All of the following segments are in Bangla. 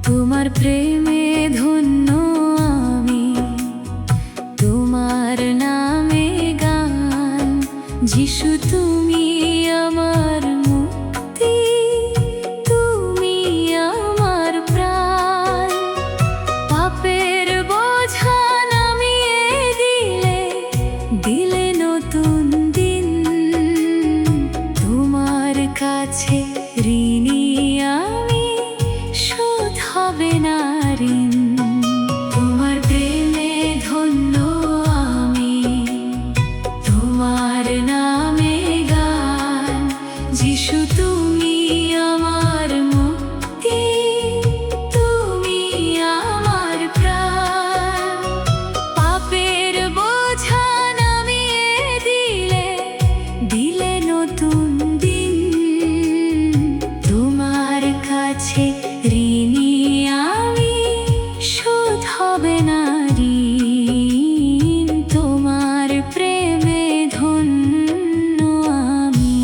তোমার প্রেমে ধন্য আমি, তোমার নামে গান। যিশু তুমি আমার মুক্তি, তুমি আমার প্রাণ। পাপের বোঝা নামিয়ে দিলে, দিলে নতুন দিন। তোমার কাছে ঋণী আমি, শোধ হবে না ঋণ। তোমার প্রেমে ধন্য আমি, তোমার নামে গান। যিশু তুমি আমার মুক্তি, তুমি আমার প্রাণ। পাপের বোঝা নামিয়ে দিলে, দিলে নতুন দিন। তোমার কাছে ঋণী আমি, শোধ হবে না ঋণ। তোমার প্রেমে ধন্য আমি।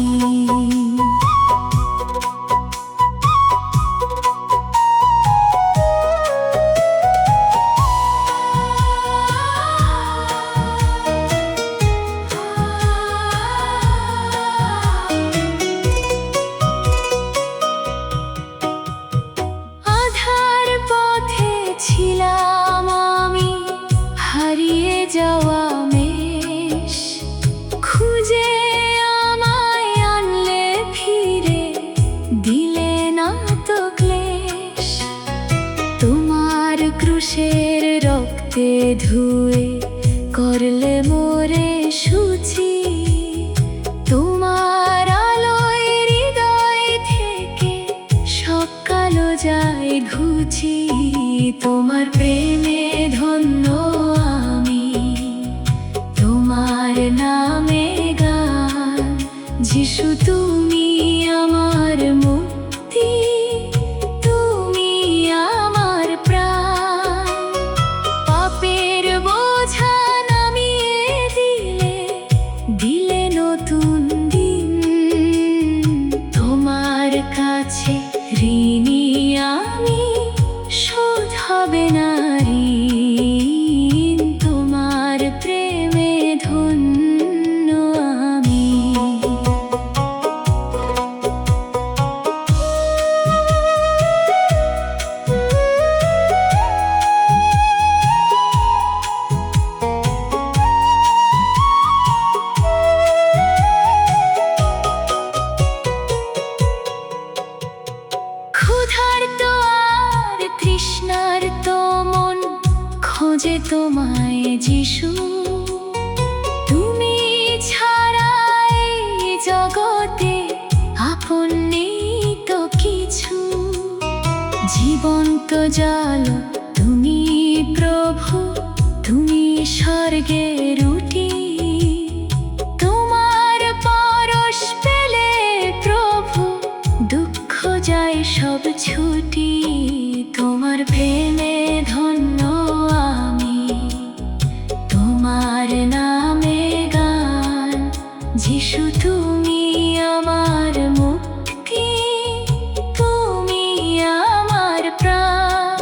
আধার পথে ছিলাম আমি, হারিয়ে যাওয়া মেষ। খুঁজে আমায় আনলে ফিরে, দিলে না তো ক্লেশ। তোমার ক্রুশের রক্তে ধুয়ে, করলে মোরে শুচি। তোমার আলোয় হৃদয় থেকে, সকালও যায় ঘুচি। তোমার প্রেমে ধন্য আমি, তোমার নামে গান। যিশু তুমি আমার মুক্তি, তুমি আমার প্রাণ। পাপের বোঝা নামিয়ে দিলে, দিলে নতুন দিন। তোমার কাছে ঋণী আমি, শোধ হবে না ঋণ। তোমার প্রেমে ধন্য আমি। ক্ষুধার্ত আর তৃষ্ণার্ত মন, খোঁজে তোমায় যিশু। তুমি ছাড়া এই জগতে আপন নেই তো কিছু। জীবন্ত জল তুমি প্রভু, তুমি স্বর্গের রুটি। তোমার পরশ পেলে প্রভু, দুঃখ যায় সব ছুটি। তোমার প্রেমে ধন্য আমি, তোমার নামে গান। যিশু তুমি আমার মুক্তি, তুমি আমার প্রাণ।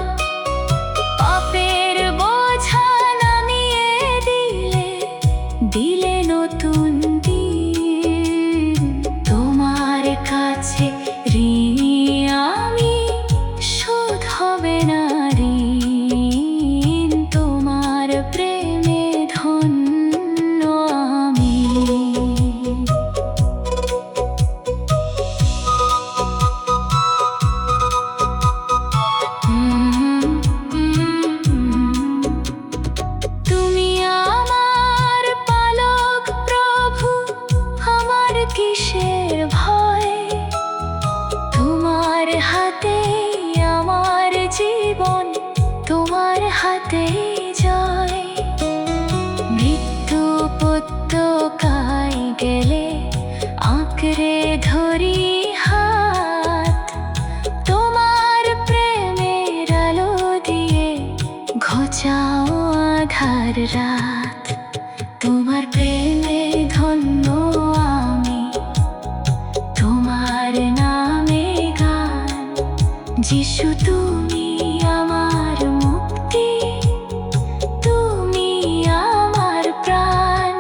পাপের বোঝা নামিয়ে দিলে, দিলে নতুন দিন। তোমার কাছে ঋণী আমি, শোধ হবে না ঋণ। গেলে আঁকড়ে ধরি হাত, তোমার প্রেমের আলো দিয়ে ঘোচাও আধার রাত। তোমার প্রেমে ধন্য আমি, তোমার নামে গান। যিশু তুমি আমার মুক্তি, তুমি আমার প্রাণ।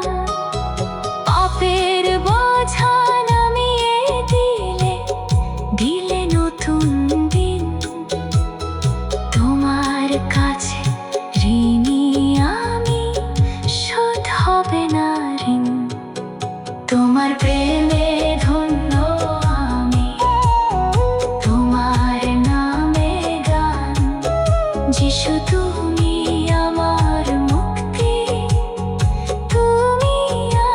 পাপের বোঝা নামিয়ে দিলে, দিলে নতুন দিন। তোমার কাছে ঋণী আমি, শোধ হবে না ঋণ। তোমার প্রেমে ধন্য আমি, তোমার নামে গান। যিশু তুমি আমার মুক্তি, তুমি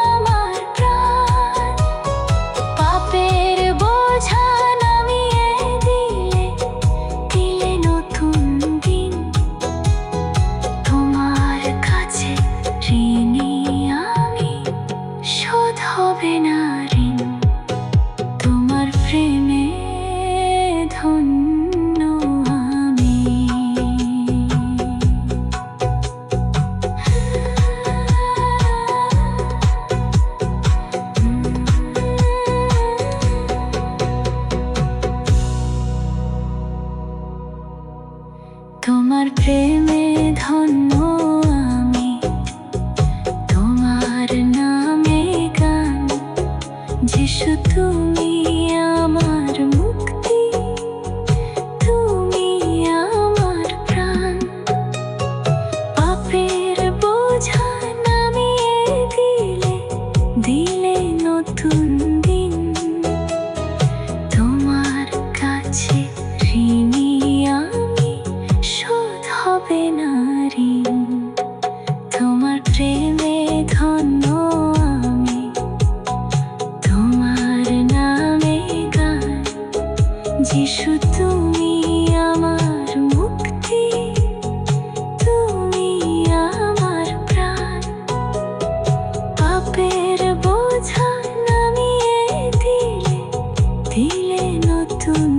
আমার প্রাণ। পাপের বোঝা নামিয়ে দিলে, দিলে নতুন দিন। তোমার কাছে ঋণী আমি, শোধ হবে না ঋণ। তোমার প্রেমে ধন্য আমি। তোমার প্রেমে ধন্য আমি, তোমার নামে গান। যিশু তুমি আমার মুক্তি, তুমি আমার প্রাণ। পাপের বোঝা নামিয়ে দিলে, দিলে নতুন দিন। তোমার কাছে ঋণী আমি, শোধ হবে না ঋণ। তোমার প্রেমে ধন্য আমি, তোমার নামে গান। যিশু তুমি আমার মুক্তি, তুমি আমার প্রাণ। পাপের বোঝা নামিয়ে দিলে, দিলে নতুন